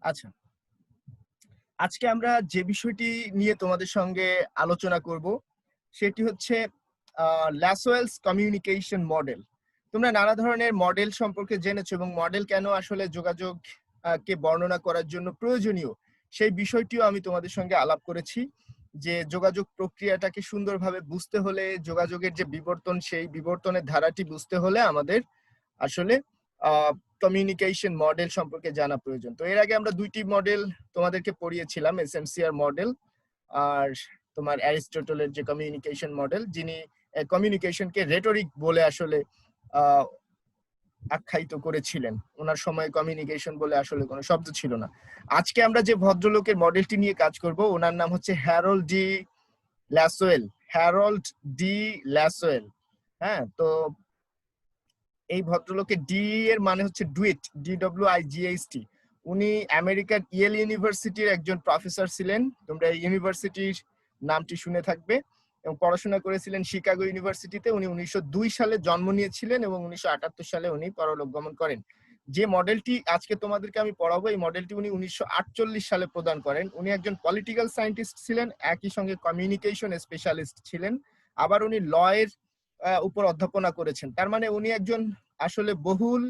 আচ্ছা, আজকে আমরা যে বিষয়টি নিয়ে তোমাদের সঙ্গে আলোচনা করব সেটি হচ্ছে ল্যাসওয়েলস কমিউনিকেশন মডেল। তোমরা নানা ধরনের মডেল সম্পর্কে জেনেছো এবং মডেল কেন আসলে যোগাযোগ কে বর্ণনা করার জন্য প্রয়োজনীয় সেই বিষয়টিও আমি তোমাদের সঙ্গে আলাপ করেছি। যে যোগাযোগ প্রক্রিয়াটাকে সুন্দরভাবে বুঝতে হলে, যোগাযোগের যে বিবর্তন, সেই বিবর্তনের ধারাটি বুঝতে হলে আমাদের আসলে কমিউনিকেশন মডেল সম্পর্কে জানা প্রয়োজন। তো এর আগে আমরা দুইটি মডেল তোমাদেরকে পড়িয়েছিলাম, এসএমসিআর মডেল আর তোমার অ্যারিস্টটলের যে কমিউনিকেশন মডেল, যিনি কমিউনিকেশনকে রেটরিক বলে আসলে আখ্যায়িত করেছিলেন। ওনার সময় কমিউনিকেশন বলে আসলে কোনো শব্দ ছিল না। আজকে আমরা যে ভদ্রলোকের মডেলটি নিয়ে কাজ করব, ওনার নাম হচ্ছে Harold D Lasswell. Harold D Lasswell. হ্যাঁ, তো এই ভদ্রলোকের ডি এর মানে হচ্ছে ডুইট, DWIGHT। উনি আমেরিকার ইয়েল ইউনিভার্সিটির একজন প্রফেসর ছিলেন। তোমরা এই ইউনিভার্সিটির নামটি শুনে থাকবে। এবং পড়াশোনা করেছিলেন শিকাগো ইউনিভার্সিটিতে। উনি 1902 সালে জন্ম নিয়েছিলেন এবং 1978 সালে উনি পরলোক গমন করেন। যে মডেলটি আজকে তোমাদেরকে আমি পড়াবো, এই মডেলটি উনি 1948 সালে প্রদান করেন। উনি একজন পলিটিক্যাল সায়েন্টিস্ট ছিলেন, একই সঙ্গে কমিউনিকেশন স্পেশালিস্ট ছিলেন। আবার উনি লয়ের উপর অধ্যাপনা করেছেন। তার মানে উনি একজন আসলে বহুল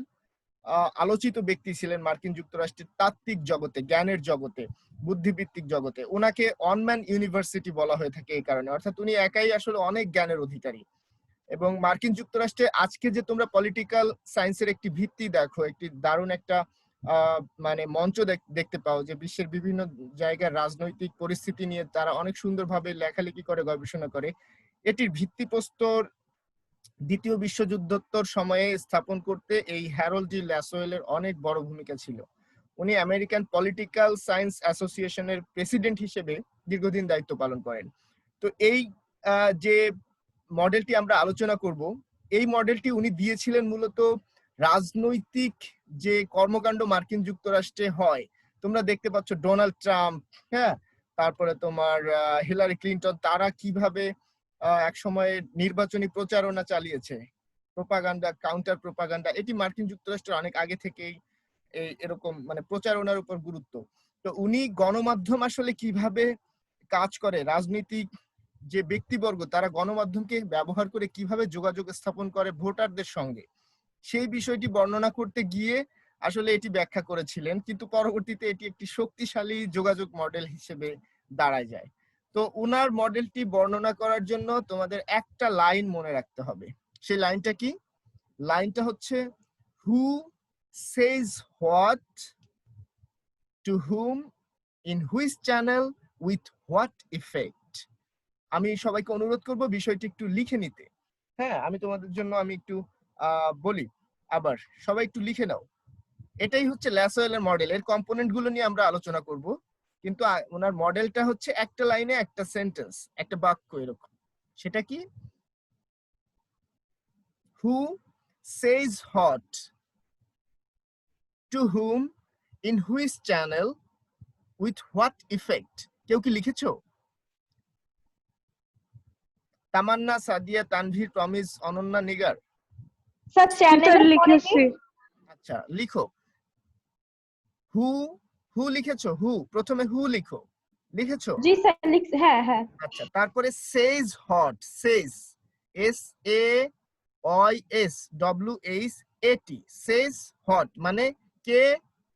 আলোচিত ব্যক্তি ছিলেন মার্কিন যুক্তরাষ্ট্রের তাত্ত্বিক জগতে, জ্ঞানের জগতে, বুদ্ধিবৃত্তিক জগতে। ওনাকে অনম্যান ইউনিভার্সিটি বলা হয়ে থাকে এই কারণে, অর্থাৎ উনি একাই আসলে অনেক জ্ঞানের অধিকারী। এবং মার্কিন যুক্তরাষ্ট্রে আজকে যে তোমরা পলিটিক্যাল সায়েন্সের একটি ভিত্তি দেখো, একটি দারুণ একটা মানে মঞ্চ দেখতে পাও, যে বিশ্বের বিভিন্ন জায়গার রাজনৈতিক পরিস্থিতি নিয়ে তারা অনেক সুন্দরভাবে লেখালেখি করে, গবেষণা করে। এটির ভিত্তিপ্রস্তর দ্বিতীয় বিশ্বযুদ্ধোত্তর সময়ে স্থাপন করতে এই হ্যারল্ড ডি ল্যাসওয়েলের অনেক বড় ভূমিকা ছিল। উনি আমেরিকান পলিটিক্যাল সায়েন্স অ্যাসোসিয়েশনের প্রেসিডেন্ট হিসেবে দীর্ঘদিন দায়িত্ব পালন করেন। তো এই যে মডেলটি আমরা আলোচনা করব, এই মডেলটি উনি দিয়েছিলেন মূলত রাজনৈতিক যে কর্মকাণ্ড মার্কিন যুক্তরাষ্ট্রে হয়। তোমরা দেখতে পাচ্ছ ডোনাল্ড ট্রাম্প, হ্যাঁ, তারপরে তোমার হিলারি ক্লিন্টন, তারা কিভাবে এক সময়ে নির্বাচনী প্রচারণা চালিয়েছে, প্রোপাগান্ডা, কাউন্টার প্রোপাগান্ডা। এটি মার্কিন যুক্তরাষ্ট্রের অনেক আগে থেকেই এরকম মানে প্রচারণার উপর গুরুত্ব। তো উনি গণমাধ্যম আসলে কিভাবে কাজ করে, রাজনৈতিক যে ব্যক্তিবর্গ তারা গণমাধ্যমকে ব্যবহার করে কিভাবে যোগাযোগ স্থাপন করে ভোটারদের সঙ্গে, সেই বিষয়টি বর্ণনা করতে গিয়ে আসলে এটি ব্যাখ্যা করেছিলেন। কিন্তু পরবর্তীতে এটি একটি শক্তিশালী যোগাযোগ মডেল হিসেবে দাঁড়ায় যায়। তো ওনার মডেলটি বর্ণনা করার জন্য তোমাদের একটা লাইন মনে রাখতে হবে। সেই লাইনটা কি? লাইনটা হচ্ছে who says what to whom in which channel with what effect. আমি সবাইকে অনুরোধ করব বিষয়টি একটু লিখে নিতে। হ্যাঁ, আমি তোমাদের জন্য আমি একটু বলি, আবার সবাই একটু লিখে নাও। এটাই হচ্ছে ল্যাসওয়েলের মডেল। এর কম্পোনেন্ট গুলো নিয়ে আমরা আলোচনা করব, কিন্তু ওনার মডেলটা হচ্ছে একটা লাইনে একটা সেন্টেন্স, একটা বাক্য এরকম। সেটা কি? Who says what to whom in which channel with what effect. কেউ কি লিখেছো? Tamanna, Sadia, Tanvir, Promise, Ananya, Nigar. Sir channel লিখেছি। আচ্ছা, লিখো। হু, হু লিখেছো? হু, প্রথমে হু লিখো। লিখেছো? জি স্যার লিখছি। হ্যাঁ হ্যাঁ। আচ্ছা, তারপরে সেজ হট, সেজ, SAOIS সেজ হট মানে কে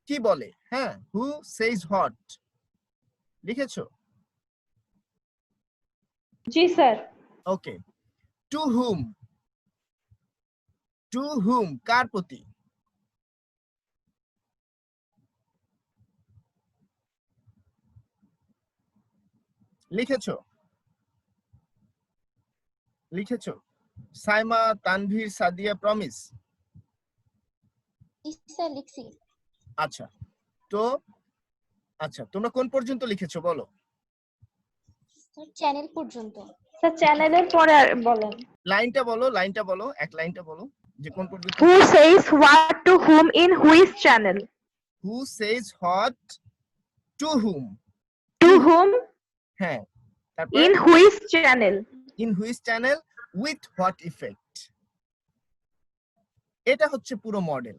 কি বলে। হ্যাঁ, হু সেজ হট লিখেছো? জি স্যার। ওকে। টু হুম, টু হুম কার প্রতি? লিখেছো? লিখেছো? সাইমা, তানভীর, সাদিয়া, প্রমিস। স্যার লিখছি। আচ্ছা, তো আচ্ছা তোমরা কোন পর্যন্ত লিখেছো বলো? স্যার চ্যানেল পর্যন্ত। স্যার চ্যানেলের পরে বলেন। লাইনটা বলো, লাইনটা বলো, এক লাইনটা বলো যে কোন পর্যন্ত। Who says what to whom in which channel? Who says what to whom, To whom হ্যাঁ, তারপরে in which channel? In which channel with what effect. এটা হচ্ছে পুরো মডেল।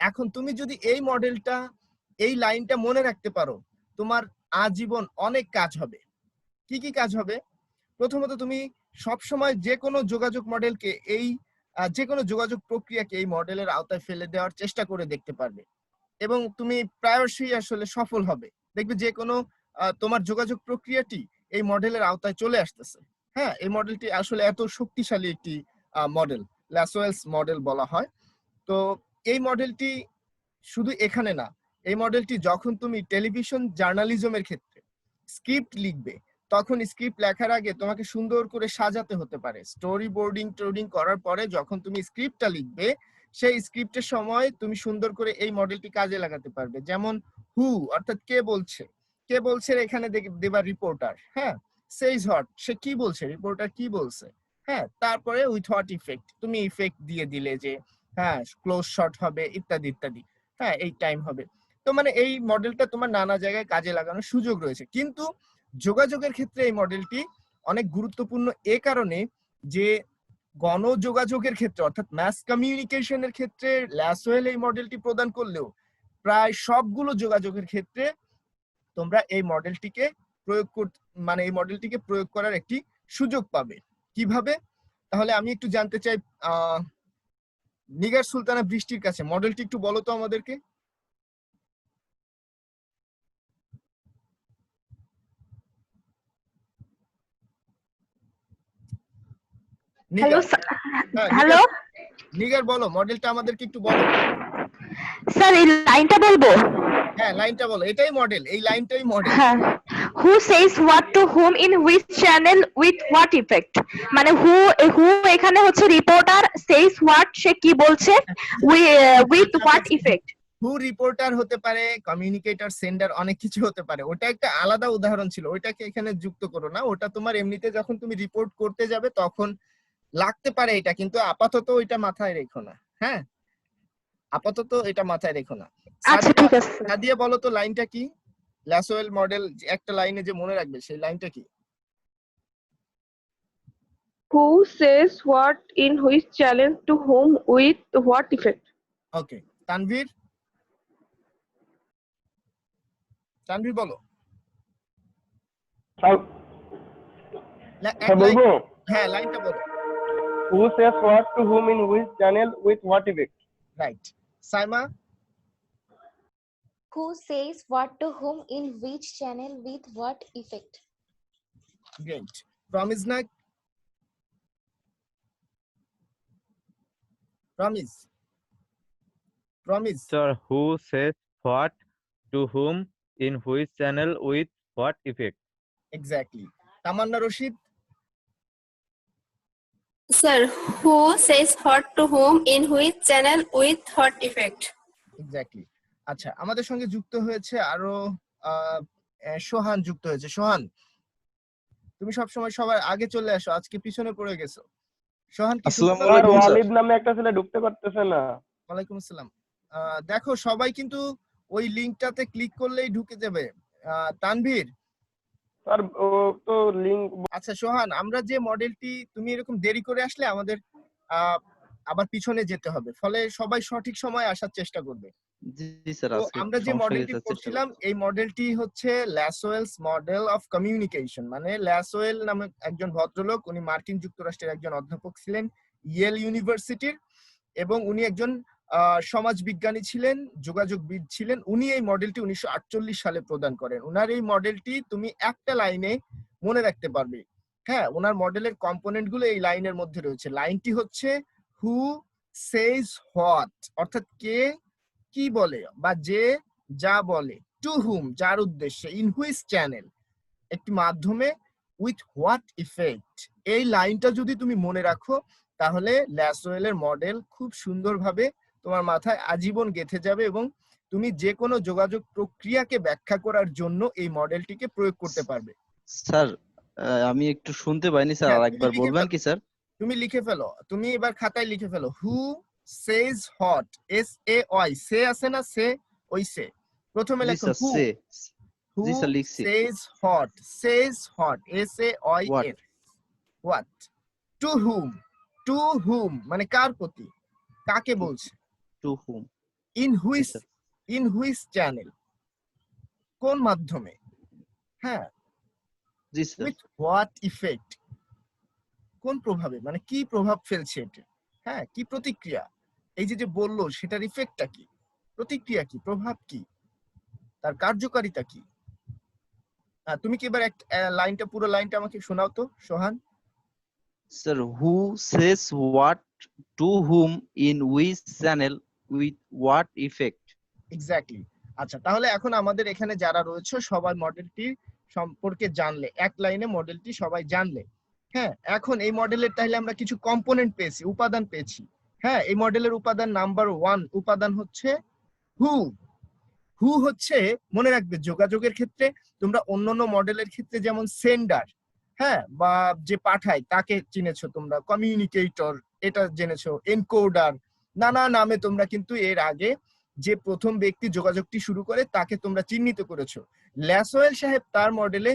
এখন তুমি যদি এই মডেলটা এই লাইনটা মনে রাখতে পারো, তোমার আজীবন অনেক কাজ হবে। কি কি কাজ হবে? প্রথমত তুমি সব সময় যে কোনো যোগাযোগ মডেলকে যে কোনো যোগাযোগ প্রক্রিয়াকে এই মডেলের আওতায় ফেলে দেওয়ার চেষ্টা করে দেখতে পারবে এবং তুমি প্রায়শই আসলে সফল হবে। দেখবে যে কোনো তোমার যোগাযোগ প্রক্রিয়াটি এই মডেলের আওতায় চলে আসতেছে। হ্যাঁ, এই মডেলটি আসলে এত শক্তিশালী একটি মডেল, ল্যাসওয়েলস মডেল বলা হয়। তো এই মডেলটি শুধু এখানে না, এই মডেলটি যখন তুমি টেলিভিশন জার্নালিজমের ক্ষেত্রে স্ক্রিপ্ট লিখবে, তখন স্ক্রিপ্ট লেখার আগে তোমাকে সুন্দর করে সাজাতে হতে পারে। স্টোরি বোর্ডিং করার পরে যখন তুমি স্ক্রিপ্টটা লিখবে, সেই স্ক্রিপ্টের সময় তুমি সুন্দর করে এই মডেলটি কাজে লাগাতে পারবে। যেমন হু অর্থাৎ কে বলছে এখানে দেবা রিপোর্টার। হ্যাঁ, সেইজ হট, সে কি বলছে, রিপোর্টার কি বলছে। হ্যাঁ, তারপরে উইথ হট ইফেক্ট, তুমি ইফেক্ট দিয়ে দিলে যে হ্যাঁ ক্লোজ শট হবে ইত্যাদি ইত্যাদি। হ্যাঁ, এই টাইম হবে। তো মানে এই মডেলটা তোমার নানা জায়গায় কাজে লাগানোর সুযোগ রয়েছে। কিন্তু যোগাযোগের ক্ষেত্রে এই মডেলটি অনেক গুরুত্বপূর্ণ এ কারণে যে গণযোগাযোগের ক্ষেত্রে অর্থাৎ ম্যাস কমিউনিকেশনের ক্ষেত্রে ল্যাসওয়েল এই মডেলটি প্রদান করলেও প্রায় সবগুলো যোগাযোগের ক্ষেত্রে তোমরা এই মডেলটিকে এই মডেলটিকে প্রয়োগ করার একটি সুযোগ পাবে। কিভাবে? তাহলে আমি একটু জানতে চাই নিগার সুলতানা বৃষ্টির কাছে, মডেলটি একটু বলো তো আমাদেরকে। হ্যালো হ্যাঁ, হ্যালো নিগার বলো, মডেলটা আমাদেরকে একটু বলো। স্যার, এই লাইনটা বলবো? হ্যাঁ, লাইনটা বলো, এটাই মডেল, এই লাইনটাই মডেল। হ্যাঁ, who says what to whom in which channel with what effect. মানে হু এখানে হচ্ছে রিপোর্টার, সেজ হোয়াট সে কি বলছে, with what effect. Who reporter হতে পারে, কমিউনিকেটর, সেন্ডার, অনেক কিছু হতে পারে। ওটা একটা আলাদা উদাহরণ ছিল, ওটাকে এখানে যুক্ত করো না। ওটা তোমার এমনিতে যখন তুমি রিপোর্ট করতে যাবে তখন লাগতে পারে এটা, কিন্তু আপাতত ওইটা মাথায় রেখো না। হ্যাঁ, আপাতত এটা মাথায় রেখো না। আচ্ছা, ঠিক আছে। সাদিয়া বলো তো লাইনটা কি? ল্যাসওয়েল মডেল একটা লাইনে যে মনে রাখবে সেই লাইনটা কি? Who says what in which channel to whom with what effect? ওকে, তানভীর বলো। বলবো? হ্যাঁ, লাইনটা বলো। Who says what to whom in which channel with what effect? Right. Saima? Who says what to whom in which channel with what effect? Great. Promise Sir, who says what to whom in which channel with what effect? Exactly. Tamanna Rashid? Sir, who says what to whom in which channel with what effect? Exactly. আচ্ছা, আমাদের সঙ্গে যুক্ত হয়েছে আরো সোহান যুক্ত হয়েছে। সোহান, তুমি সবসময় সবার আগে চলে আসো, আজকে পিছনে পড়ে গেছো। সোহান কি? আসসালামু আর আলাইকুম স্যার। ওয়ালিদ নামে একটা ছেলে ঢুকতে পারতেছে না। ওয়ালাইকুম আসসালাম। দেখো সবাই কিন্তু ওই লিংকটাতে ক্লিক করলেই ঢুকে যাবে। তানভীর? আর ও তো লিংক। আচ্ছা সোহান, আমরা যে মডেলটি, তুমি এরকম দেরি করে আসলে আমাদের আবার পিছনে যেতে হবে, ফলে সবাই সঠিক সময় আসার চেষ্টা করবে। জি স্যার, তো আজকে আমরা যে মডেলটি পড়ছিলাম, এই মডেলটি হচ্ছে ল্যাসওয়েলস মডেল অফ কমিউনিকেশন। মানে ল্যাসওয়েল নামে একজন ভদ্রলোক, উনি মার্কিন যুক্তরাষ্ট্রের একজন অধ্যাপক ছিলেন ইয়েল ইউনিভার্সিটির, এবং উনি একজন সমাজবিজ্ঞানী ছিলেন, যোগাযোগবিদ ছিলেন। উনি এই মডেলটি 1948 সালে প্রদান করেন। ওনার এই মডেলটি তুমি একটা লাইনে মনে রাখতে পারবে। হ্যাঁ, ওনার মডেলের কম্পোনেন্ট গুলো এই লাইনের মধ্যে রয়েছে। লাইনটি হচ্ছে হু সেজ হোয়াট, অর্থাৎ কে কি বলে বা যে যা বলে, টু হুম যার উদ্দেশ্যে, ইন হুইচ চ্যানেল একটি মাধ্যমে, উইথ হোয়াট ইফেক্ট। এই লাইনটা যদি তুমি মনে রাখো তাহলে ল্যাসওয়েলের মডেল খুব সুন্দরভাবে তোমার মাথায় আজীবন গেঁথে যাবে এবং তুমি যে কোনো যোগাযোগ প্রক্রিয়াকে ব্যাখ্যা করার জন্য এই মডেলটিকে প্রয়োগ করতে পারবে। স্যার, আমি একটু শুনতে পাইনি স্যার, হ্যাঁ, আরেকবার বলবেন কি স্যার? তুমি লিখে ফেলো, তুমি এবার খাতায় লিখে ফেলো। হু সেজ হট, SAY, সে আছে না, সে, ওই সে। প্রথমে জি লেখো স্যার, হু। সে। জি স্যার, লিখছি। Says what, SAYN, what. To whom মানে কার প্রতি, কাকে বলছে। To whom. In sir. Which channel, কোন মাধ্যমে? হ্যাঁ, জি স্যার। উইথ হোয়াট ইফেক্ট, কোন প্রভাবে, মানে কি প্রভাব ফেলছে এটা, হ্যাঁ কি প্রতিক্রিয়া, এই যে বললো সেটার ইফেক্টটা কি, প্রতিক্রিয়া কি, প্রভাব কি, তার কার্যকারিতা কি। তুমি কি এবার লাইনটা, পুরো লাইনটা আমাকে শোনাও তো Sohan. Sir, who says what to whom in which channel with what effect. Exactly. আচ্ছা, তাহলে এখন আমাদের এখানে যারা রয়েছে সবাই মডেলটি সম্পর্কে জানলে, এক লাইনে মডেলটি সবাই জানলে। হ্যাঁ, এখন এই মডেলের তাহলে আমরা কিছু কম্পোনেন্ট পেয়েছি, উপাদান পেয়েছি। হ্যাঁ, এই মডেলের উপাদান নাম্বার 1 উপাদান হচ্ছে হু। হু হচ্ছে, মনে রাখবে যোগাযোগের ক্ষেত্রে তোমরা অন্যান্য মডেলের ক্ষেত্রে যেমন সেন্ডার, হ্যাঁ, বা যে পাঠায় তাকে চিনেছো তোমরা, কমিউনিকেটর এটা জেনেছো, এনকোডার, নানা নামে তোমরা কিন্তু এর আগে যে প্রথম ব্যক্তি যোগাযোগটি শুরু করে তাকে তোমরা চিহ্নিত করেছো। ল্যাসওয়েল সাহেব তার মডেলে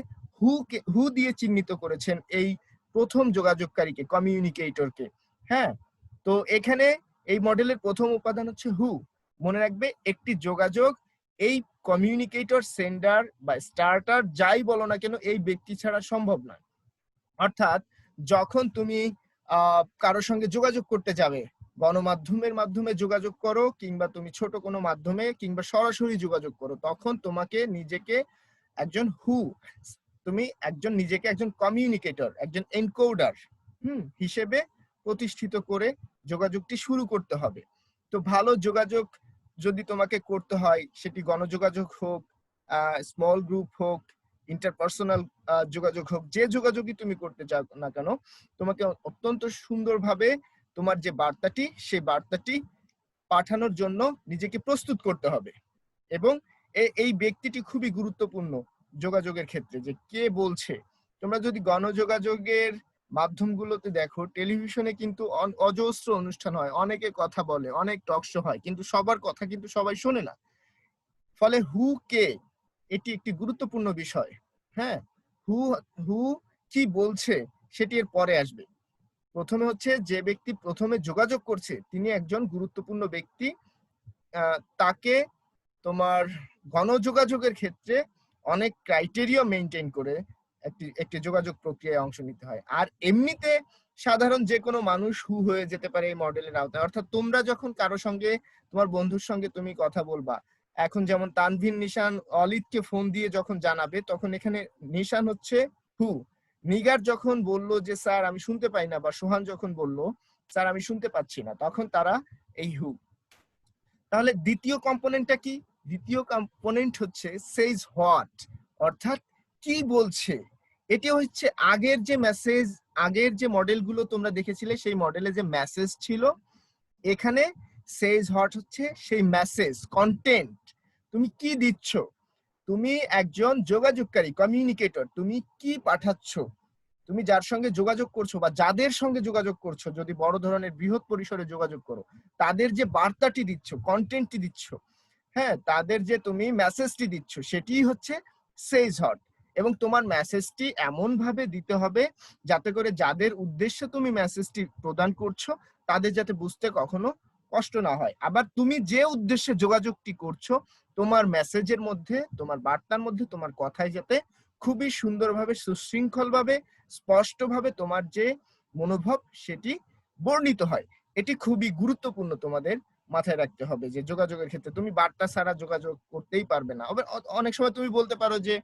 হু দিয়ে চিহ্নিত করেছেন এই প্রথম যোগাযোগকারীকে, কমিউনিকেটরকে। হ্যাঁ, তো এখানে এই মডেলের প্রথম উপাদান হচ্ছে হু। মনে রাখবে একটি যোগাযোগ এই কমিউনিকেটর, সেন্ডার বা স্টার্টার যাই বলো না কেন এই ব্যক্তি ছাড়া সম্ভব নয়। অর্থাৎ যখন তুমি কারোর সঙ্গে যোগাযোগ করতে যাবে, গণমাধ্যমের মাধ্যমে যোগাযোগ করো কিংবা তুমি ছোট কোনো মাধ্যমে কিংবা সরাসরি যোগাযোগ করো, তখন তোমাকে নিজেকে একজন নিজেকে একজন কমিউনিকেটর, একজন এনকোডার হিসেবে প্রতিষ্ঠিত করে যোগাযোগটি শুরু করতে হবে। তো ভালো যোগাযোগ যদি তোমাকে করতে হয়, সেটি গণযোগাযোগ হোক, স্মল গ্রুপ হোক, ইন্টারপার্সোনাল যোগাযোগ হোক, যে যোগাযোগই তুমি করতে চাও না কেন, তোমাকে অত্যন্ত সুন্দরভাবে তোমার যে বার্তাটি, সেই বার্তাটি পাঠানোর জন্য নিজেকে প্রস্তুত করতে হবে। এবং এই ব্যক্তিটি খুবই গুরুত্বপূর্ণ যোগাযোগের ক্ষেত্রে, যে কে বলছে। তোমরা যদি গণযোগাযোগের মাধ্যমগুলোতে দেখো, টেলিভিশনে কিন্তু অজস্র অনুষ্ঠান হয়, অনেকে কথা বলে, অনেক টক শো হয়, কিন্তু সবার কথা কিন্তু সবাই শোনে না। ফলে হু কে, এটি একটি গুরুত্বপূর্ণ বিষয়। হ্যাঁ, হু কি বলছে সেটি এর পরে আসবে। প্রথমে হচ্ছে যে ব্যক্তি প্রথমে যোগাযোগ করছে তিনি একজন গুরুত্বপূর্ণ ব্যক্তি, তাকে তোমার গণযোগাযোগের ক্ষেত্রে অনেক ক্রাইটেরিয়া মেনটেন করে একটি যোগাযোগ প্রক্রিয়ায় অংশ নিতে হয়। আর এমনিতে সাধারণ যে কোনো মানুষ হু হয়ে যেতে পারে এই মডেলের আওতায়। অর্থাৎ তোমরা যখন কারো সঙ্গে, তোমার বন্ধুর সঙ্গে তুমি কথা বলবা, এখন যেমন তানভীর নিশান অলিদকে ফোন দিয়ে যখন জানাবে, তখন এখানে নিশান হচ্ছে হু। নিগার যখন বললো যে স্যার আমি শুনতে পাই না, বা সোহান যখন বললো স্যার আমি শুনতে পাচ্ছি না, তখন তারা এই হু। তাহলে দ্বিতীয় কম্পোনেন্টটা কি? দ্বিতীয় কম্পোনেন্ট হচ্ছে সেইজ হোয়াট, অর্থাৎ কি বলছে। এটি হচ্ছে আগের যে মেসেজ, আগের যে মডেলগুলো তোমরা দেখেছিলে সেই মডেলে যে মেসেজ ছিল, এখানে সেইজ হোয়াট হচ্ছে সেই মেসেজ, কন্টেন্ট। তুমি কি দিচ্ছ, তুমি একজন যোগাযোগকারী, কমিউনিকেটর, তুমি কি পাঠাচ্ছ, তুমি যার সঙ্গে যোগাযোগ করছো বা যাদের সঙ্গে যোগাযোগ করছো, যদি বড় ধরনের বৃহৎ পরিসরে যোগাযোগ করো, তাদের যে বার্তাটি দিচ্ছ, কন্টেন্টটি দিচ্ছ, হ্যাঁ, তাদের যে তুমি মেসেজটি দিচ্ছ, সেটি হচ্ছে সেইজ হট। এবং তোমার মেসেজটি এমন ভাবে দিতে হবে যাতে করে যাদের উদ্দেশ্যে তুমি মেসেজটি প্রদান করছো তাদের যাতে বুঝতে কখনো কষ্ট না হয়। আবার তুমি যে উদ্দেশ্যে যোগাযোগটি করছো, তোমার মেসেজের মধ্যে, তোমার বার্তার মধ্যে, তোমার কথায় যাতে খুবই সুন্দরভাবে, সুশৃঙ্খলভাবে, স্পষ্টভাবে তোমার যে মনোভাব সেটি বর্ণিত হয়। এটি খুবই গুরুত্বপূর্ণ তোমাদের মাথায় রাখতে হবে, যে যোগাযোগের ক্ষেত্রে তুমি বার্তা ছাড়া যোগাযোগ করতেই পারবে না। অনেক সময় তুমি বলতে পারো যে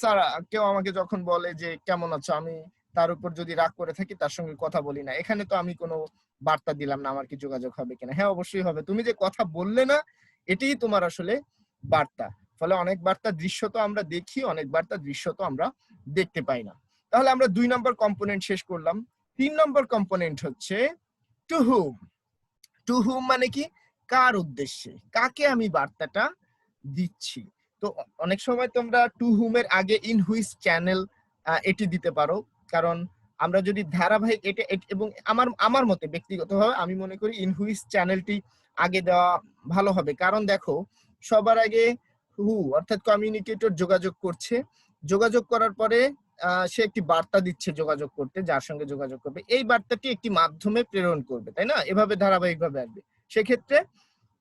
স্যার কেউ আমাকে যখন বলে যে কেমন আছো, আমি তার উপর যদি রাগ করে থাকি তার সঙ্গে কথা বলি না, এখানে তো আমি কোনো বার্তা দিলাম না, আমার কি যোগাযোগ হবে কিনা? হ্যাঁ, অবশ্যই হবে। তুমি যে কথা বললে না, এটাই তোমার আসলে বার্তা। ফলে অনেক বার্তা দৃশ্য তো আমরা দেখি, অনেক বার্তা দৃশ্য তো আমরা দেখতে পাই না। তাহলে আমরা 2 নম্বর কম্পোনেন্ট শেষ করলাম। 3 নম্বর কম্পোনেন্ট হচ্ছে টু হুম। টু হুম মানে কি? কার উদ্দেশ্যে, কাকে আমি বার্তাটা দিচ্ছি। তো অনেক সময় তোমরা টু হুম এর আগে ইন হুইচ চ্যানেল এটি দিতে পারো, কারণ আমরা যদি ধারাবাহিক এটা, এবং আমার মতে ব্যক্তিগতভাবে আমি মনে করি ইন হুইচ চ্যানেলটি আগে দেওয়া ভালো হবে। কারণ দেখো, সবার আগে হু অর্থাৎ কমিউনিকেটর যোগাযোগ করছে, যোগাযোগ করার পরে সে একটি বার্তা দিচ্ছে যোগাযোগ করতে, যার সঙ্গে যোগাযোগ করবে, এই বার্তাটি একটি মাধ্যমে প্রেরণ করবে, তাই না? এভাবে ধারাবাহিকভাবে আসবে। সেক্ষেত্রে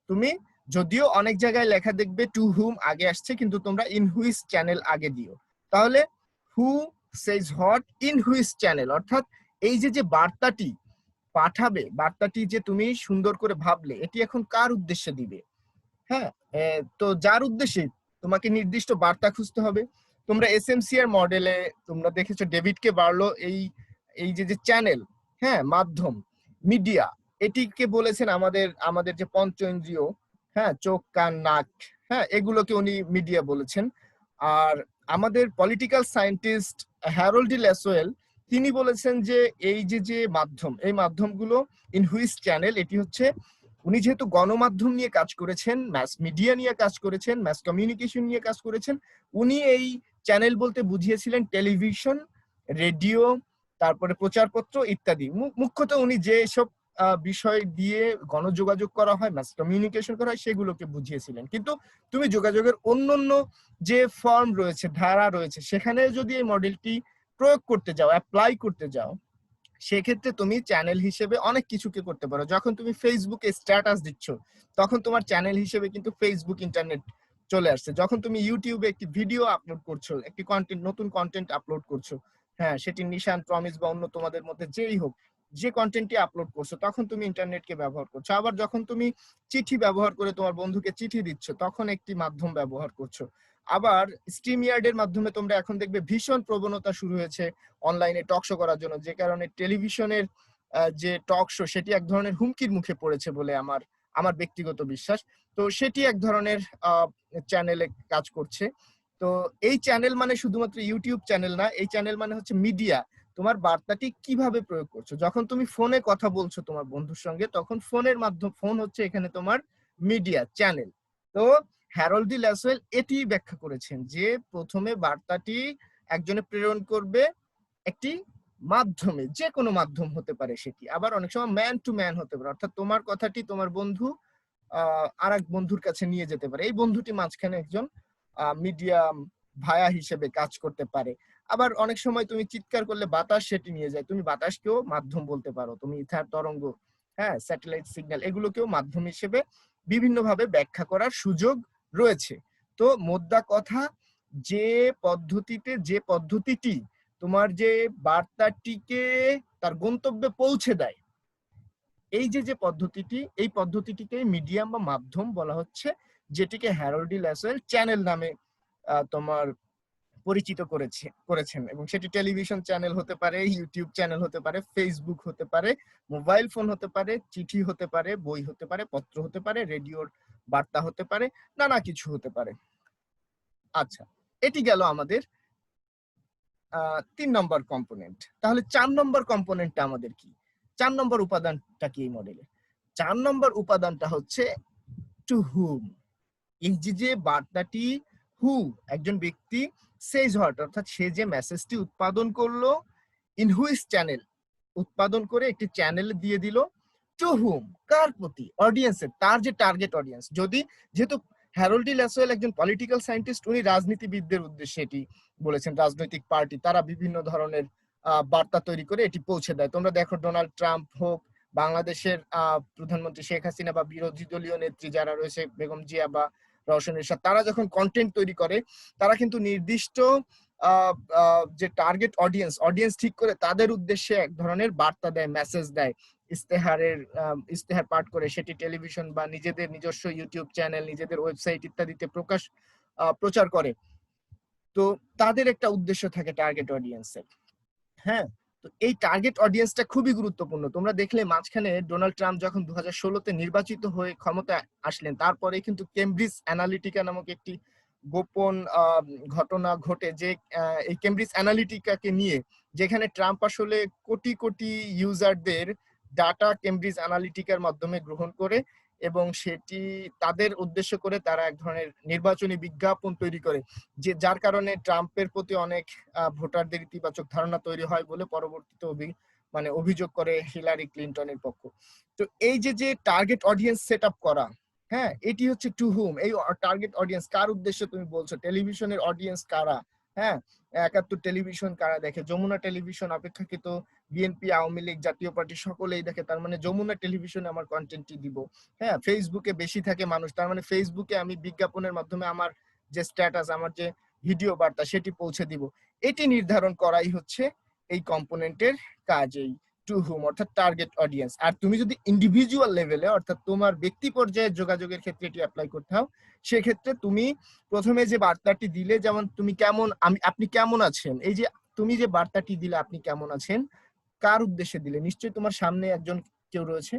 তুমি যদিও অনেক জায়গায় লেখা দেখবে টু হুম আগে আসছে, কিন্তু তোমরা ইন হুইচ চ্যানেল আগে দিও। তাহলে হু says what in which channel, অর্থাৎ এই যে বার্তাটি পাঠাবে, বার্তাটি যে তুমি সুন্দর করে ভাবলে এটি এখন কার উদ্দেশ্যে দিবে। হ্যাঁ, তো যার উদ্দেশ্যে তোমাকে নির্দিষ্ট বার্তা খুঁজতে হবে। তোমরা এসএমসিআর মডেলে তোমরা দেখেছো ডেভিডকে বার্লো এই এই যে চ্যানেল, হ্যাঁ, মাধ্যম, মিডিয়া, এটিকে বলেছেন আমাদের যে পঞ্চ ইন্দ্রিয়, হ্যাঁ, চোখ কান নাক, হ্যাঁ, এগুলোকে উনি মিডিয়া বলেছেন। আর আমাদের পলিটিক্যাল সায়েন্টিস্ট হ্যারল্ড ডি ল্যাসওয়েল তিনি বলেছেন যে এই যে মাধ্যম, এই মাধ্যমগুলো ইন হুইচ চ্যানেল, এটি হচ্ছে, উনি যেহেতু গণমাধ্যম নিয়ে কাজ করেছেন, ম্যাস মিডিয়া নিয়ে কাজ করেছেন, ম্যাস কমিউনিকেশন নিয়ে কাজ করেছেন, উনি এই চ্যানেল বলতে বুঝিয়েছিলেন টেলিভিশন, রেডিও, তারপরে প্রচারপত্র ইত্যাদি। মুখ্যত উনি যে সব বিষয় দিয়ে গণযোগাযোগ করা হয়, ম্যাস কমিউনিকেশন করা হয়, সেগুলোকে বুঝিয়েছিলেন। কিন্তু তুমি যোগাযোগের অন্যান্য যে ফর্ম রয়েছে, ধারা রয়েছে, সেখানে যদি এই মডেলটি প্রয়োগ করতে যাও, অ্যাপ্লাই করতে যাও, সেক্ষেত্রে তুমি চ্যানেল হিসেবে অনেক কিছুকে করতে পারো। যখন তুমি ফেসবুকে স্ট্যাটাস দিচ্ছ, তখন তোমার চ্যানেল হিসেবে কিন্তু ফেসবুক ইন্টারনেট চলে আসছে। যখন তুমি ইউটিউবে একটি ভিডিও আপলোড করছো, একটি কন্টেন্ট, নতুন কন্টেন্ট আপলোড করছো, হ্যাঁ, সেটি নিশান, প্রমিস বা অন্য তোমাদের মধ্যে যেই হোক, যে কন্টেন্টটি আপলোড করছো, তখন তুমি ইন্টারনেটকে ব্যবহার করছো। আবার যখন তুমি চিঠি ব্যবহার করে তোমার বন্ধুকে চিঠি দিচ্ছ, তখন একটি মাধ্যম ব্যবহার করছো। আবার স্ট্রিমইয়ার্ডের মাধ্যমে তোমরা এখন দেখবে ভীষণ প্রবণতা শুরু হয়েছে অনলাইনে টক শো করার জন্য, যে কারণে টেলিভিশনের যে টক শো, সেটি এক ধরনের হুমকির মুখে পড়েছে বলে আমার ব্যক্তিগত বিশ্বাস। তো সেটি এক ধরনের চ্যানেলে কাজ করছে। তো এই চ্যানেল মানে শুধুমাত্র ইউটিউব চ্যানেল না, এই চ্যানেল মানে হচ্ছে মিডিয়া। তোমার বার্তাটি কিভাবে প্রয়োগ করছো, যখন তুমি ফোনে কথা বলছো তোমার বন্ধুর সঙ্গে, তখন ফোনের মাধ্যম, ফোন হচ্ছে এখানে তোমার মিডিয়া চ্যানেল। তো হ্যারল্ড ডি ল্যাসওয়েল এটি ব্যাখ্যা করেছেন যে প্রথমে বার্তাটি একজনে প্রেরণ করবে একটি মাধ্যমে, যে কোনো মাধ্যম হতে পারে সেটি, আবার অনেক সময় ম্যান টু ম্যান হতে পারে, অর্থাৎ তোমার কথাটি তোমার বন্ধু আর এক বন্ধুর কাছে নিয়ে যেতে পারে, এই বন্ধুটি মাঝখানে একজন মিডিয়া ভায়া হিসেবে কাজ করতে পারে। আবার অনেক সময় তুমি চিৎকার করলে বাতাস সেটি নিয়ে যায়, তুমি বাতাসকেও মাধ্যম বলতে পারো, তুমি ইথার তরঙ্গ, হ্যাঁ, স্যাটেলাইট সিগন্যাল, এগুলোকেও মাধ্যম হিসেবে বিভিন্নভাবে ব্যাখ্যা করার সুযোগ রয়েছে। তো মোদ্দা কথা, যে পদ্ধতিটি তোমার যে বার্তাটিকে তার গন্তব্যে পৌঁছে দেয়, এই যে পদ্ধতিটি, এই পদ্ধতিটিকে মিডিয়াম বা মাধ্যম বলা হচ্ছে, যেটিকে হ্যারল্ড ডি ল্যাসওয়েল চ্যানেল নামে তোমার পরিচিত করেছেন। এবং সেটি টেলিভিশন চ্যানেল হতে পারে, ইউটিউব চ্যানেল হতে পারে, ফেসবুক হতে পারে, মোবাইল ফোন হতে পারে, চিঠি হতে পারে, বই হতে পারে, পত্র হতে পারে, রেডিওর বার্তা হতে পারে, নানা কিছু হতে পারে। আচ্ছা, এটি গেল আমাদের 3 নম্বর কম্পোনেন্ট। তাহলে 4 নম্বর কম্পোনেন্টটা আমাদের কি? 4 নম্বর উপাদানটা কি এই মডেলে? 4 নম্বর উপাদানটা হচ্ছে টু হুম। এই যে বার্তাটি, হু একজন ব্যক্তি, সেজ হোয়াট অর্থাৎ সে যে মেসেজটি উৎপাদন করলো, ইন হুইচ চ্যানেল উৎপাদন করে একটি চ্যানেলে দিয়ে দিল, টু হুম কার প্রতি, অডিয়েন্সের, তার যে টার্গেট অডিয়েন্স। যেহেতু হ্যারল্ড ডি ল্যাসওয়েল একজন পলিটিক্যাল সায়েন্টিস্ট, উনি রাজনীতিবিদদের উদ্দেশ্যে এটি বলেছেন, রাজনৈতিক পার্টি তারা বিভিন্ন ধরনের বার্তা তৈরি করে এটি পৌঁছে দেয়। তোমরা দেখো ডোনাল্ড ট্রাম্প হোক, বাংলাদেশের প্রধানমন্ত্রী শেখ হাসিনা, বা বিরোধী দলীয় নেত্রী যারা রয়েছে বেগম জিয়া বা রওশন এরশাদ, তারা যখন কন্টেন্ট তৈরি করে, তারা কিন্তু নির্দিষ্ট যে টার্গেট অডিয়েন্স ঠিক করে তাদের উদ্দেশ্যে এক ধরনের বার্তা দেয়, মেসেজ দেয়, ইস্তেহার পাঠ করে সেটি টেলিভিশন বা নিজেদের নিজস্ব ইউটিউব চ্যানেল, নিজেদের ওয়েবসাইট ইত্যাদিতে প্রচার করে। তো তাদের একটা উদ্দেশ্য থাকে টার্গেট অডিয়েন্সের। হ্যাঁ, তো এই টার্গেট অডিয়েন্সটা খুবই গুরুত্বপূর্ণ। তোমরা দেখলে মাঝখানে ডোনাল্ড ট্রাম্প যখন 2016-তে নির্বাচিত হয়ে ক্ষমতায় আসলেন, তারপরে কিন্তু কেমব্রিজ অ্যানালিটিকা নামক একটি গোপন ঘটনা ঘটে, যে এই কেমব্রিজ অ্যানালিটিকাকে নিয়ে, যেখানে ট্রাম্প আসলে কোটি কোটি ইউজারদের ডাটা কেমব্রিজ অ্যানালিটিকার মাধ্যমে গ্রহণ করে, এবং সেটি তাদের উদ্দেশ্য করে তারা এক ধরনের নির্বাচনী বিজ্ঞাপন তৈরি করে, যার কারণে ট্রাম্পের প্রতি অনেক ভোটারদের ইতিবাচক ধারণা তৈরি হয় বলে পরবর্তীতে অভিযোগ করে হিলারি ক্লিনটনের পক্ষ। তো এই যে টার্গেট অডিয়েন্স সেট আপ করা, হ্যাঁ, এটি হচ্ছে টু হুম। এই টার্গেট অডিয়েন্স কার উদ্দেশ্যে তুমি বলছো, টেলিভিশনের অডিয়েন্স কারা, হ্যাঁ, ৭১ টেলিভিশন কারা দেখে? যমুনা টেলিভিশন অপেক্ষাকৃত বিএনপি, আওয়ামী লীগ, জাতীয় পার্টি সকলেই দেখে, তার মানে যমুনা টেলিভিশনে আমার কন্টেন্টটি দিব। হ্যাঁ, ফেসবুকে বেশি থাকে মানুষ, তার মানে ফেসবুকে আমি বিজ্ঞাপনের মাধ্যমে আমার যে স্ট্যাটাস, আমার যে ভিডিও বার্তা সেটি পৌঁছে দিব। এটি নির্ধারণ করাই হচ্ছে এই কম্পোনেন্টের কাজ, এই টু হুম অর্থাৎ টার্গেট অডিয়েন্স। আর তুমি যদি ইন্ডিভিজুয়াল লেভেলে অর্থাৎ তোমার ব্যক্তি পর্যায়ে যোগাযোগের ক্ষেত্রে এটি অ্যাপ্লাই করতে হয়, সেক্ষেত্রে তুমি প্রথমে যে বার্তাটি দিলে, যেমন তুমি কেমন, আপনি কেমন আছেন, এই যে তুমি যে বার্তাটি দিলে আপনি কেমন আছেন, কার উদ্দেশ্যে দিলে? নিশ্চয়ই তোমার সামনে একজন কেউ রয়েছে,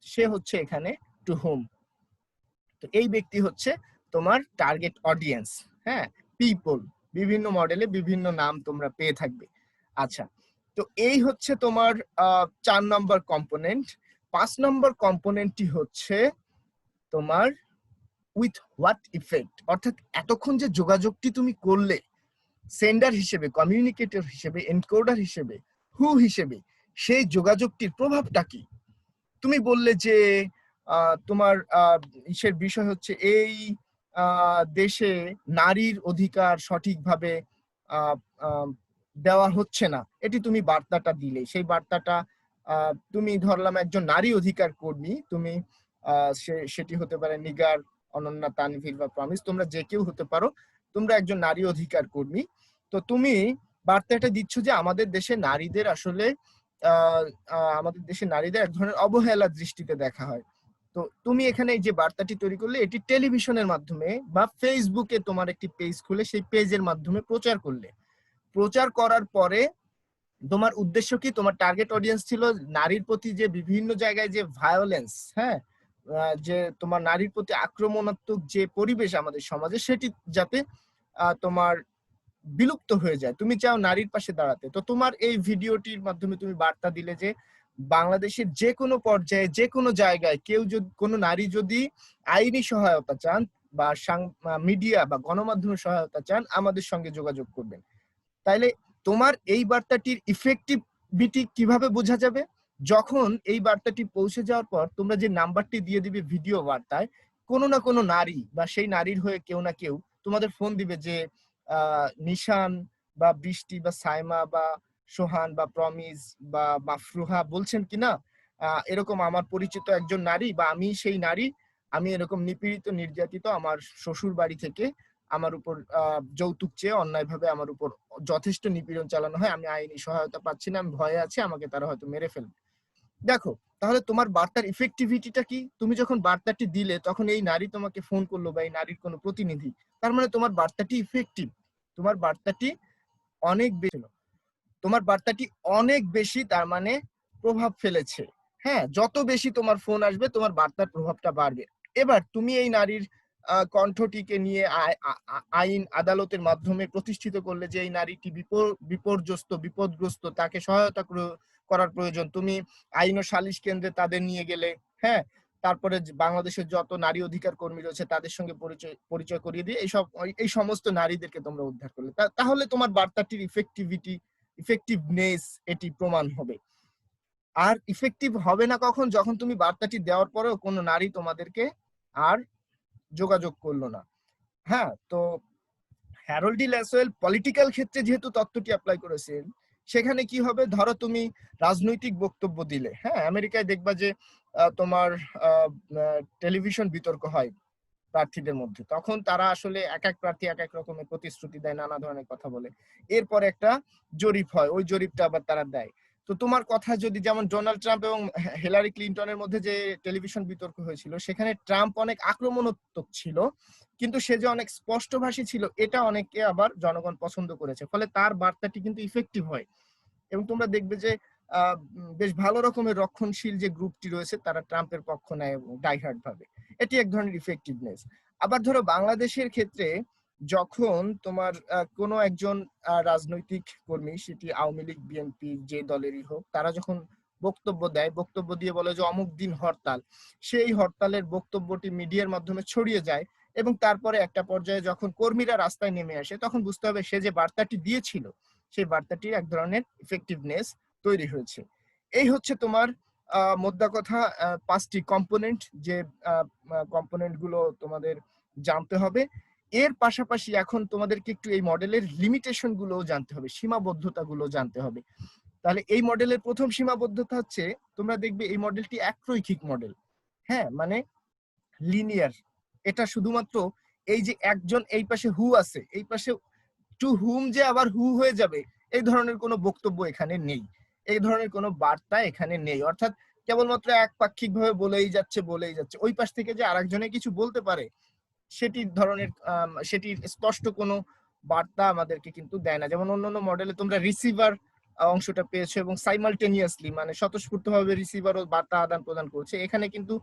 সে হচ্ছে এখানে টু হুম। তো এই ব্যক্তি হচ্ছে তোমার টার্গেট অডিয়েন্স। হ্যাঁ, পিপল, বিভিন্ন মডেলে বিভিন্ন নাম তোমরা পেয়ে থাকবে। আচ্ছা, তো এই হচ্ছে তোমার 4 নম্বর কম্পোনেন্ট। 5 নম্বর কম্পোনেন্টটি হচ্ছে তোমার উইথ হোয়াট ইফেক্ট, অর্থাৎ এতক্ষণ যে যোগাযোগটি তুমি করলে সেন্ডার হিসেবে, কমিউনিকেটর হিসেবে, এনকোডার হিসেবে, হু হিসেবে, সেই যোগাযোগটির প্রভাবটা কি? তুমি বললে যে তোমার ইসের বিষয় হচ্ছে এই দেশে নারীর অধিকার সঠিকভাবে দেওয়া হচ্ছে না, এটি তুমি বার্তাটা দিলে। সেই বার্তাটা তুমি ধরলাম একজন নারী অধিকার কর্মী, তুমি সেটি হতে পারে নিগার, অনন্যা, তানভীর বা প্রমিস, তোমরা যে কেউ হতে পারো, তোমরা একজন নারী অধিকার কর্মী। তো তুমি বার্তাটা দিচ্ছ যে আমাদের দেশে নারীদের আসলে আমাদের দেশে নারীদের এক ধরনের অবহেলার দৃষ্টিতে দেখা হয়। তো তুমি এখানে এই যে বার্তাটি তৈরি করলে, এটি টেলিভিশনের মাধ্যমে বা ফেসবুকে তোমার একটি পেজ খুলে সেই পেজের মাধ্যমে প্রচার করলে। প্রচার করার পরে তোমার উদ্দেশ্য কি? তোমার টার্গেট অডিয়েন্স ছিল নারীর প্রতি যে বিভিন্ন জায়গায় যে ভায়োলেন্স, হ্যাঁ, যে তোমার নারীর প্রতি আক্রমণাত্মক যে পরিবেশ আমাদের সমাজে, সেটি যাতে তোমার বিলুপ্ত হয়ে যায়, তুমি চাও নারীর পাশে দাঁড়াতে। তো তোমার এই ভিডিওটির মাধ্যমে তুমি বার্তা দিলে যে বাংলাদেশের যে কোনো পর্যায়ে, যে কোনো জায়গায় কেউ যদি, কোনো নারী যদি আইনি সহায়তা চান বা মিডিয়া বা গণমাধ্যমের সহায়তা চান, আমাদের সঙ্গে যোগাযোগ করবেন। তাইলে তোমার এই বার্তাটির ইফেক্টিভিটি কিভাবে বোঝা যাবে? যখন এই বার্তাটি পৌঁছে যাওয়ার পর তোমরা যে নাম্বারটি দিয়ে দিবে ভিডিও বার্তায়, কোনো না কোনো নারী বা সেই নারীর হয়ে কেউ না কেউ তোমাদের ফোন দিবে যে নিশান বা বৃষ্টি বা সাইমা বা সোহান বা প্রমিস বা মাফরুহা বলছেন কিনা, এরকম আমার পরিচিত একজন নারী বা আমি সেই নারী, আমি এরকম নিপীড়িত, নির্যাতিত, আমার শ্বশুর বাড়ি থেকে আমার উপর যৌতুক চেয়ে অন্যায়ভাবে আমার উপর যথেষ্ট নিপীড়ন চালানো হয়, আমি আইনি সহায়তা পাচ্ছি না, আমি ভয়ে আছি, আমাকে তারা হয়তো মেরে ফেলবে। দেখো তাহলে তোমার বার্তার ইফেক্টিভিটিটা কি? তুমি যখন বার্তাটি দিলে তখন এই নারী তোমাকে ফোন করলো বা এই নারীর কোনো প্রতিনিধি, তার মানে তোমার বার্তাটি ইফেক্টিভ, তোমার বার্তাটি অনেক বেশি, তোমার বার্তাটি অনেক বেশি, তার মানে প্রভাব ফেলেছে। হ্যাঁ, যত বেশি তোমার ফোন আসবে তোমার বার্তার প্রভাবটা বাড়বে। এবার তুমি এই নারীর কণ্ঠটিকে নিয়ে আইন আদালতের মাধ্যমে প্রতিষ্ঠিত করলে যে এই নারীটি বিপর্যস্ত, বিপদগ্রস্ত, তাকে সহায়তা করার প্রয়োজন। তুমি আইন ও সালিশ কেন্দ্রে তাদের নিয়ে গেলে, হ্যাঁ, তারপরে বাংলাদেশের যত নারী অধিকার কর্মী রয়েছে তাদের সঙ্গে পরিচয় করিয়ে দিয়ে এই সমস্ত নারীদেরকে তোমরা উদ্ধার করলে, তাহলে তোমার বার্তাটির ইফেক্টিভনেস এটি প্রমাণ হবে। আর ইফেক্টিভ হবে না কখন? যখন তুমি বার্তাটি দেওয়ার পরেও কোনো নারী তোমাদেরকে আর যোগাযোগ করলো না। হ্যাঁ, তো হ্যারল্ড ডি ল্যাসওয়েল পলিটিক্যাল ক্ষেত্রে যেহেতু তত্ত্বটি অ্যাপ্লাই করেছেন, সেখানে কি হবে? ধরো তুমি রাজনৈতিক বক্তব্য দিলে, হ্যাঁ, আমেরিকায় দেখবা যে তোমার টেলিভিশন বিতর্ক হয় প্রার্থীদের মধ্যে, তখন তারা আসলে এক এক প্রার্থী এক এক রকমের প্রতিশ্রুতি দেয়, নানা ধরনের কথা বলে, এরপর একটা জরিপ হয়, ওই জরিপটা আবার তারা দেয়। তো তোমার কথা যদি, যেমন ডোনাল্ড ট্রাম্প এবং হিলারি ক্লিনটনের মধ্যে যে টেলিভিশন বিতর্ক হয়েছিল, সেখানে ট্রাম্প অনেক আক্রমণাত্মক ছিল, কিন্তু সে যে অনেক স্পষ্টভাষী ছিল, এটা অনেকে আবার জনগণ পছন্দ করেছে, ফলে তার বার্তাটি কিন্তু ইফেক্টিভ হয়। এবং তোমরা দেখবে যে বেশ ভালো রকমের রক্ষণশীল যে গ্রুপটি রয়েছে তারা ট্রাম্পের পক্ষ নেয় ডাইহার্ড ভাবে, এটি এক ধরনের ইফেক্টিভনেস। আবার ধরো বাংলাদেশের ক্ষেত্রে যখন তোমার কোনো একজন রাজনৈতিক কর্মী, সেটি আওয়ামী লীগ, বিএনপি, যে দলেরই হোক, তারা যখন বক্তব্য দেয়, বক্তব্য দিয়ে বলে যে অমুক দিন হরতাল, সেই হরতালের বক্তব্যটি মিডিয়ার মাধ্যমে ছড়িয়ে যায়, এবং তারপরে একটা পর্যায়ে যখন কর্মীরা রাস্তায় নেমে আসে, তখন বুঝতে হবে সে যে বার্তাটি দিয়েছিল সেই বার্তাটির এক ধরনের ইফেক্টিভনেস তৈরি হয়েছে। এই হচ্ছে তোমার মোদ্দা কথা 5টি কম্পোনেন্ট, যে কম্পোনেন্ট গুলো তোমাদের জানতে হবে। এর পাশাপাশি এখন তোমাদেরকে একটু এই মডেলের লিমিটেশন গুলোও জানতে হবে, সীমাবদ্ধতা গুলো জানতে হবে। তাহলে এই মডেলের প্রথম সীমাবদ্ধতা হচ্ছে, তোমরা দেখবে এই মডেলটি একরৈখিক মডেল। হ্যাঁ, মানে লিনিয়ার। এটা শুধুমাত্র এই যে একজন এই পাশে হু আছে, এই পাশে টু হুম যে আবার হু হয়ে যাবে, এই ধরনের কোনো বক্তব্য এখানে নেই, এই ধরনের কোনো বার্তা এখানে নেই। অর্থাৎ কেবলমাত্র একপাক্ষিক ভাবে বলেই যাচ্ছে। ওই পাশ থেকে যে আরেকজনে কিছু বলতে পারে সেটির স্পষ্ট কোনো বার্তা আমাদেরকে কিন্তু দেয় না। যেমন অন্যান্য মডেলে তোমরা রিসিভার অংশটা পেয়েছো এবং সাইমালটেনিয়াসলি মানে স্বতঃস্ফূর্তভাবে রিসিভারও বার্তা আদান প্রদান করছে। এখানে কিন্তু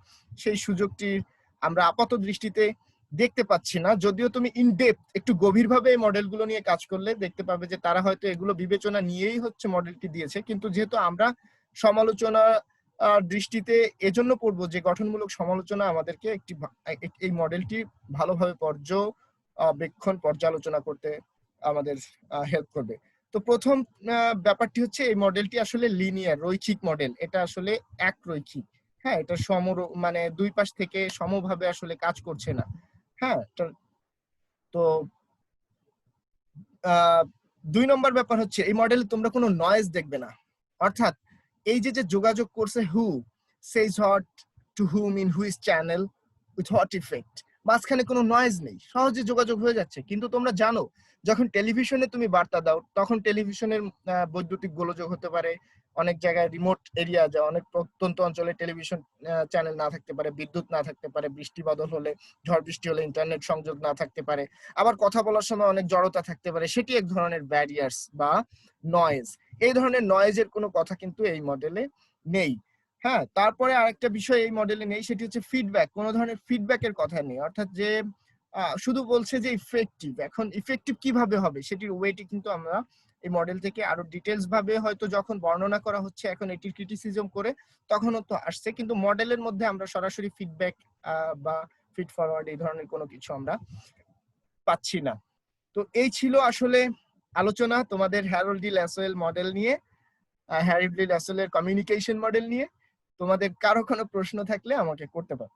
সেই সুযোগটি আমরা আপাত দৃষ্টিতে দেখতে পাচ্ছি না। যদিও তুমি ইনডেপথ একটু গভীরভাবে এই মডেলগুলো নিয়ে কাজ করলে দেখতে পাবে যে তারা হয়তো এগুলো বিবেচনা নিয়েই হচ্ছে মডেলটি দিয়েছে। কিন্তু যেহেতু আমরা সমালোচনা দৃষ্টিতে এজন্য পড়বো যে গঠনমূলক সমালোচনা আমাদেরকে এই মডেলটি ভালোভাবে পর্যালোচনা করতে আমাদের হেল্প করবে। তো প্রথম ব্যাপারটি হচ্ছে এই মডেলটি আসলে লিনিয়ার, রৈখিক মডেল। এটা আসলে একরৈখিক। হ্যাঁ, এটা মানে দুই পাশ থেকে সমভাবে আসলে কাজ করছে না। হ্যাঁ, তো 2 নম্বর ব্যাপার হচ্ছে এই মডেলে তোমরা কোনো নয়েজ দেখবে না। অর্থাৎ এই যে যোগাযোগ করছে who says what to whom in which channel with what effect, মাঝখানে কোনো নয়েজ নেই, সহজে যোগাযোগ হয়ে যাচ্ছে। কিন্তু তোমরা জানো যখন টেলিভিশনে তুমি বার্তা দাও তখন টেলিভিশনের বৈদ্যুতিক গোলযোগ হতে পারে, অনেক জায়গায় রিমোট এরিয়া যায়, অনেক প্রত্যন্ত অঞ্চলে টেলিভিশন চ্যানেল না থাকতে পারে, বিদ্যুৎ না থাকতে পারে, বৃষ্টি বাদল হলে, ঝড় বৃষ্টি হলে ইন্টারনেট সংযোগ না থাকতে পারে, আবার কথা বলার সময় অনেক জড়তা থাকতে পারে, সেটি এক ধরনের ব্যারিয়ার্স বা নয়েজ। এই ধরনের নয়েজের কোনো কথা কিন্তু এই মডেলে নেই। হ্যাঁ, তারপরে আরেকটা বিষয় এই মডেলে নেই, সেটি হচ্ছে ফিডব্যাক। কোনো ধরনের ফিডব্যাকের কথা নেই। অর্থাৎ যে শুধু বলছে যে ইফেক্টিভ, এখন ইফেক্টিভ কিভাবে হবে সেটির ওয়েটি কিন্তু আমরা এই মডেল থেকে আরো ডিটেলস ভাবে হয়তো যখন বর্ণনা করা হচ্ছে, এখন এটির ক্রিটিসিজম করে তখনও তো আসছে, কিন্তু মডেলের মধ্যে আমরা সরাসরি ফিডব্যাক বা ফিড ফরওয়ার্ড এই ধরনের কোনো কিছু আমরা পাচ্ছি না। তো এই ছিল আসলে আলোচনা তোমাদের হ্যারল্ড ডি ল্যাসওয়েল মডেল নিয়ে, হ্যারল্ড ডি ল্যাসওয়েলের কমিউনিকেশন মডেল নিয়ে। তোমাদের কারো কোনো প্রশ্ন থাকলে আমাকে করতে পারো।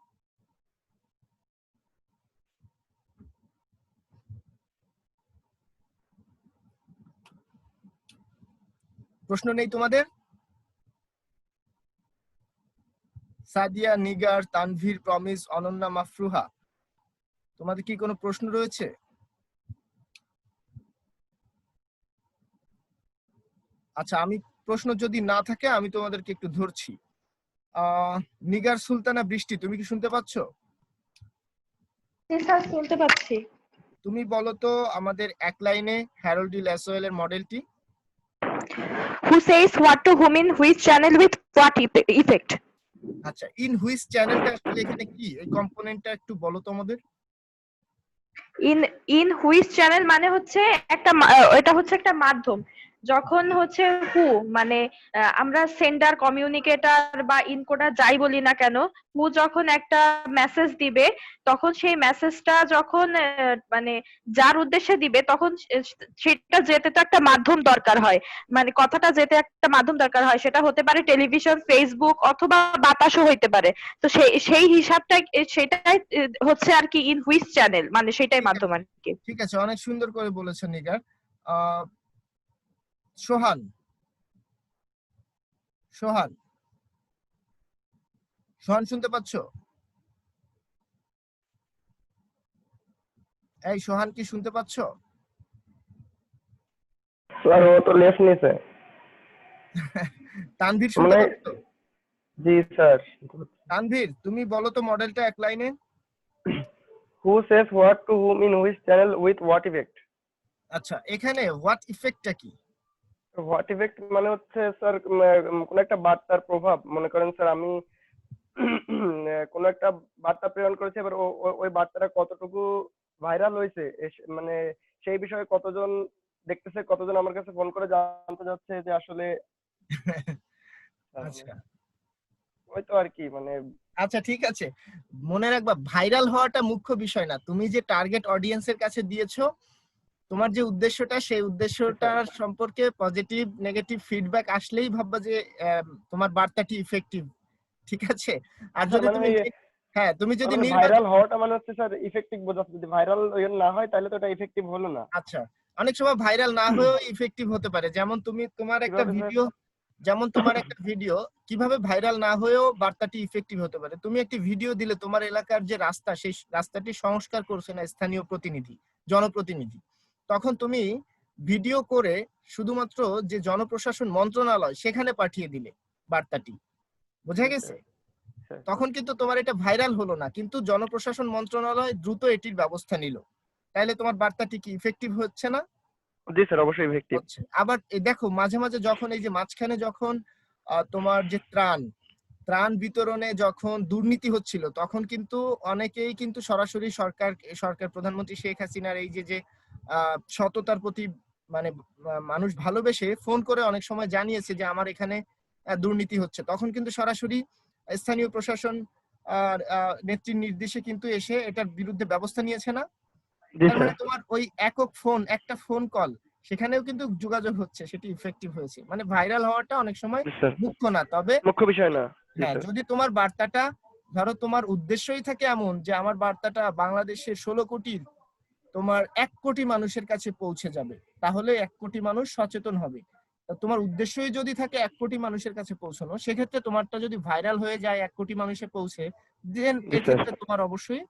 প্রশ্ন নেই তোমাদের? সাদিয়া, নিগার, তানভীর, প্রমিস, অনন্যা, মাফরুহা, তোমাদের কি কোনো প্রশ্ন রয়েছে? আচ্ছা, আমি প্রশ্ন যদি না থাকে আমি তোমাদেরকে একটু ধরছি। নিগার, সুলতানা, বৃষ্টি, তুমি কি শুনতে পাচ্ছ? স্যার শুনতে পাচ্ছি। তুমি বলো তো আমাদের এক লাইনে হ্যারল্ড ডি ল্যাসওয়েল এর মডেলটি। Who says what to whom in which channel with what effect? আচ্ছা, ইন হুইচ চ্যানেলটা আসলে এখানে কি, এই কম্পোনেন্টটা একটু বলো তো আমাদের। ইন হুইচ চ্যানেল মানে হচ্ছে এটা হচ্ছে একটা মাধ্যম। যখন হচ্ছে হু মানে আমরা সেন্ডার, কমিউনিকেটর বা ইনকোডার যাই বলি না কেন, হু যখন একটা মেসেজ দিবে তখন সেই মেসেজটা যখন মানে যার উদ্দেশ্যে দিবে তখন সেটা যেতে তো একটা মাধ্যম দরকার হয়, মানে কথাটা যেতে একটা মাধ্যম দরকার হয়। সেটা হতে পারে টেলিভিশন, ফেসবুক অথবা বাতাসও হইতে পারে। তো সেই হিসাবটাই সেটাই হচ্ছে আর কি ইন হুইচ চ্যানেল, মানে সেটাই মাধ্যম আর কি। ঠিক আছে, অনেক সুন্দর করে বলেছো নিগার। সোহান, সোহান, সোহান শুনতে পাচ্ছ? এই সোহান, কি শুনতে পাচ্ছ? স্যার ও তো লেফট নিছে। তানভীর শুনতে পাচ্ছ? জি স্যার। তানভীর, তুমি বলো তো মডেলটা এক লাইনে। Who says what to whom in which channel with what effect? আচ্ছা, এখানে হোয়াট ইফেক্টটা কি? হোয়াট ইফেক্ট মানে হচ্ছে স্যার কোন একটা বার্তার প্রভাব। মনে করেন স্যার আমি কোন একটা বার্তা প্রেরণ করেছি, এবার ওই বার্তাটা কতটুকু ভাইরাল হয়েছে, মানে সেই বিষয়ে কতজন দেখতেছে, কতজন আমার কাছে ফোন করে জানতে যাচ্ছে যে আসলে আচ্ছা ওই তো আর কি মানে। আচ্ছা, ঠিক আছে, মনে রাখবা ভাইরাল হওয়াটা মুখ্য বিষয় না, তুমি যে টার্গেট অডিয়েন্সের কাছে দিয়েছো, তোমার যে উদ্দেশ্যটা, সেই উদ্দেশ্যটার সম্পর্কে পজিটিভ নেগেটিভ ফিডব্যাক আসলেই ভাববা যে তোমার বার্তাটি ইফেক্টিভ। ঠিক আছে, আর যদি তুমি হ্যাঁ, তুমি যদি ভাইরাল হওয়াটা মানে হচ্ছে স্যার ইফেক্টিভ বোঝাচ্ছে, যদি ভাইরাল না হয় তাহলে তো এটা ইফেক্টিভ হলো না। আচ্ছা, অনেক সময় ভাইরাল না হয়েও ইফেক্টিভ হতে পারে। যেমন তোমার একটা কিভাবে স্যার? ভিডিও, কিভাবে ভাইরাল না হয়েও বার্তাটি ইফেক্টিভ হতে পারে। তুমি একটি ভিডিও দিলে তোমার এলাকার যে রাস্তা, সেই রাস্তাটি সংস্কার করছে না স্থানীয় প্রতিনিধি, জনপ্রতিনিধি, তখন তুমি ভিডিও করে শুধুমাত্র যে জনপ্রশাসন মন্ত্রণালয় সেখানে পাঠিয়ে দিলে বার্তাটি, বোঝা গেছে? তখন কিন্তু তোমার এটা ভাইরাল হলো না, কিন্তু জনপ্রশাসন মন্ত্রণালয় দ্রুত এটির ব্যবস্থা নিল। তাইলে তোমার বার্তাটি কি ইফেক্টিভ হচ্ছে না? জি স্যার, অবশ্যই ইফেক্টিভ। হচ্ছে। আবার দেখো মাঝে মাঝে যখন এই যে মাঝখানে যখন তোমার যে ত্রাণ বিতরণে যখন দুর্নীতি হচ্ছিল, তখন কিন্তু অনেকেই কিন্তু সরাসরি সরকার প্রধানমন্ত্রী শেখ হাসিনার এই যে সততার প্রতি মানে মানুষ ভালোবেসে ফোন করে অনেক সময় জানিয়েছে যে আমার এখানে দুর্নীতি হচ্ছে। তখন কিন্তু সরাসরি স্থানীয় প্রশাসন নেত্রীর নির্দেশে কিন্তু এসে এটার বিরুদ্ধে ব্যবস্থা নিয়েছে না? তার মানে তোমার ওই একটা ফোন কল, সেখানেও কিন্তু যোগাযোগ হচ্ছে, সেটি ইফেক্টিভ হয়েছে। মানে ভাইরাল হওয়াটা অনেক সময় মুখ্য না, তবে মুখ্য বিষয় না। হ্যাঁ, যদি তোমার বার্তাটা, ধরো তোমার উদ্দেশ্যই থাকে এমন যে আমার বার্তাটা বাংলাদেশের 16 কোটির তোমার 1 কোটি মানুষের কাছে পৌঁছে যাবে, তাহলে 1 কোটি মানুষ সচেতন হবে। তোমার উদ্দেশ্যই যদি থাকে 1 কোটি মানুষের কাছে পৌঁছানো, সেক্ষেত্রে তোমারটা যদি ভাইরাল হয়ে যায় 1 কোটি মানুষে পৌঁছে, দেন এক্ষেত্রে তোমার অবশ্যই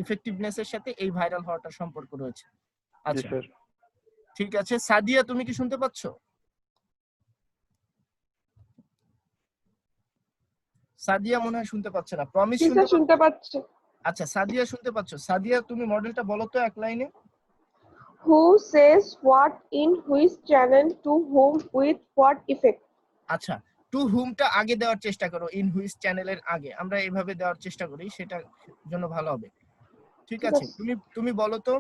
ইফেক্টিভনেসের সাথে এই ভাইরাল হওয়াটার সম্পর্ক রয়েছে। আচ্ছা, ঠিক আছে। সাদিয়া, তুমি কি শুনতে পাচ্ছ? সাদিয়া মনে হয় শুনতে পাচ্ছে না। প্রমিস শুনতে পাচ্ছি। আচ্ছা, সাদিয়া শুনতে পাচ্ছ? সাদিয়া, তুমি মডেলটা বলো তো এক লাইনে। Who says what in which channel to whom with what effect? আচ্ছা, টু হুমটা আগে দেওয়ার চেষ্টা করো, ইন হুইচ চ্যানেলের আগে। আমরা এইভাবে দেওয়ার চেষ্টা করি, সেটা জন্য ভালো হবে। ঠিক আছে, তুমি বলো তো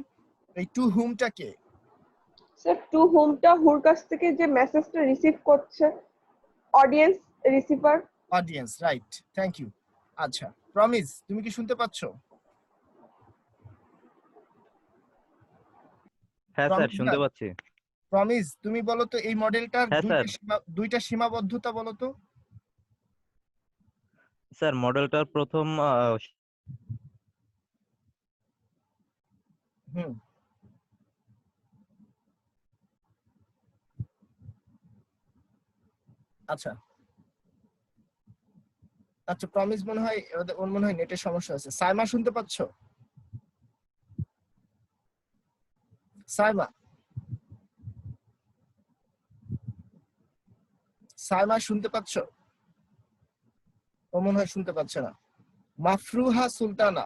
এই টু হুমটা কে? স্যার, টু হুমটা হুর কাছ থেকে যে মেসেজটা রিসিভ করছে, audience, receiver. Audience, right, thank you. আচ্ছা, প্রমিস, তুমি কি শুনতে পাচ্ছ? হ্যাঁ স্যার, শুনতে পাচ্ছি। প্রমিস, তুমি বলো তো এই মডেলটার হ্যাঁ দুইটা সীমাবদ্ধতা বলো তো। স্যার, মডেলটার প্রথম আচ্ছা আচ্ছা, প্রমিস মনে হয় ওর মনে হয় নেটের সমস্যা আছে। সাইমা শুনতে পাচ্ছ? সাইমা শুনতে পাচ্ছ? ও মনে হয় শুনতে পাচ্ছে না। মাফরুহা সুলতানা,